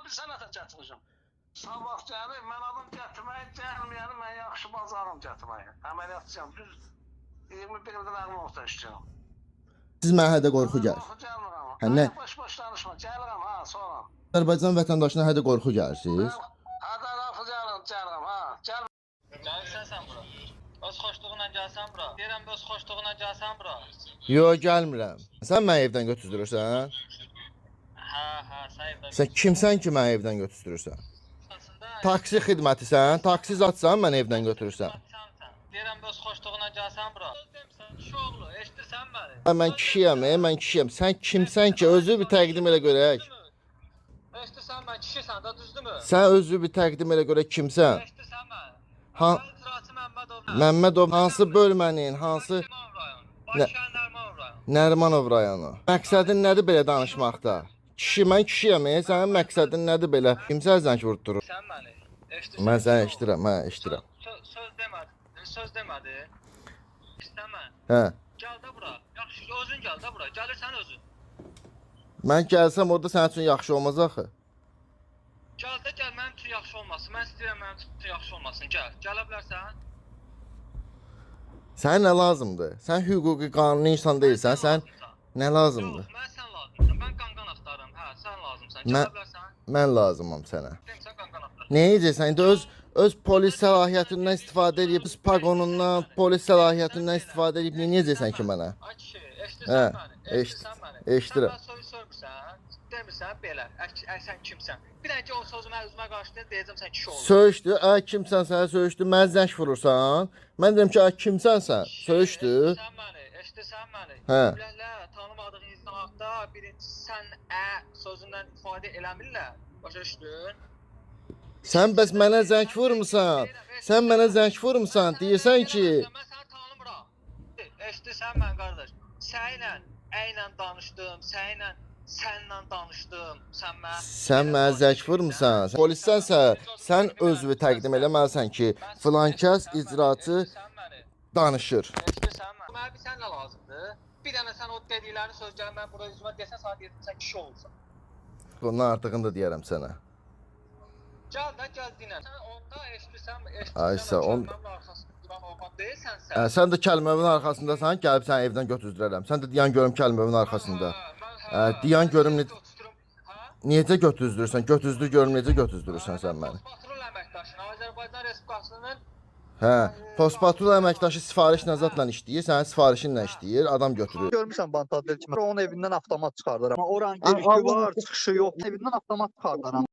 bir sənətə gətirəcəm. Sabah gəlir, mən adam gətirməyi gəlməyəni mən yaxşı bacarım gətirməyi. Əməliyyatçıyam, düz 21 ildir əqlim olsa işləyirəm. Siz mənə hədə qorxu gəlir. Qorxu gəlmirəm. Hə, nə? Boş danışma, gəlirəm ha, sonra. Azərbaycan vətəndaşına hədə qorxu gəlirsiniz. Hədə lafı gəlirəm ha, gəl. Gəlirsən sən bura. Öz xoşluğunla gəlsən bura. Deyirəm öz xoşluğunla gəlsən bura. Yox, gəlmirəm. Sən məni evdən götürdürürsən? Hə, sən evdə. Sən kimsən ki, məni evdən götürdürürsən? Taksi xidmətisən, taksi zatsan məni evdən götürürsən. Deyirəm öz xoşluğuna gəlsən bura. Söz demisən, kişi oğlu, eşidirsən məni? Mən kişiyəm, mən kişiyəm. Sən kimsən ki, özü bir təqdim elə görək. Eşidirsən mən kişisən də, düzdürmü? Sən özü bir təqdim elə görək kimsən? Eşidirsən məni? Ha, İcraçı Məmmədov. Məmmədov hansı bölmənin, hansı Bakıyan Nərmanov rayonu. Nərimanov rayonu. Məqsədin nədir belə danışmaqda? Kişi, mən kişiyəm, sənin məqsədin nədir belə? Kimsə zəng vurdurur? Sən məni eşidirsən. Mən səni eşidirəm, hə, eşidirəm. Söz demədi. İstəmə. Hə. Gəl də bura. Yaxşı, özün gəl də bura. Gəlirsən özün. Mən gəlsəm orada sənin üçün yaxşı olmaz axı. Gəl də gəl, mənim üçün yaxşı olmasın. Mən istəyirəm mənim üçün yaxşı olmasın. Gəl. Gələ bilərsən? Sənə nə lazımdır? Sən hüquqi qanuni insan deyilsən, sən nə lazımdır? Yox, mən sən lazımsan. Mən qanqan axtarıram. Hə, sən lazımsan. Gələ bilərsən? Mən lazımam sənə. Demirsən qanqan axtar. Nə edəcəksən? İndi öz polis səlahiyyətindən istifadə edib, öz paqonundan, polis səlahiyyətindən istifadə edib nə edəcəksən ki mənə? Ay kişi, eşidirsən məni? Eşidirsən məni? Eşidirəm. Sən soru sormursan, demirsən belə. Sən kimsən? Bir dənə ki o sözümə üzümə qarşı deyəcəm sən kişi oldun. Söyüşdü, kimsən sənə söyüşdü, mən zəng vurursan. Mən deyirəm ki, kimsən sən? Söyüşdü. Eşidirsən məni? Hə. Bilirlər, tanımadığın insan haqqda birinci sən sözündən ifadə eləmirlər. Başa düşdün? Sən bəs mənə zəng vurmusan? Sən mənə zəng vurmusan? Deyirsən ki... Mən səni tanımıram. Eşidirsən mən qardaş? Sənlə danışdım, sənlə danışdım. Sən mənə zəng vurmusan? Polissənsə, sən özünü təqdim eləməlisən ki, filan kəs icraçı danışır. Eşidirsən mən? Mənə bir sən nə lazımdır? Bir dənə sən o dediklərini söz gəl, mən burada üzümə desən, saat 7 sən kişi olursan. Ondan artığını da deyərəm sənə. Gəl də, gəl dinə. Sən onda eşidirsən, Aysa, kəlməmin arxasında duran oğlan deyilsən sən. Sən də kəlməmin arxasındasan, gəlib səni evdən götüzdürərəm. Sən də deyən görüm kəlməmin arxasında. Deyən görüm necə götüzdürürsən, götüzdür görüm necə götüzdürürsən sən məni. Postpatrul əməkdaşına, Azərbaycan Respublikasının Hə, postpatrul əməkdaşı sifariş nəzarətlə işləyir, sənin sifarişinlə işləyir, adam götürür. Görmüsən Bantatel kimi, onun evindən avtomat çıxardıram. Oranın girişi var, çıxışı yox. Evindən avtomat çıxardıram.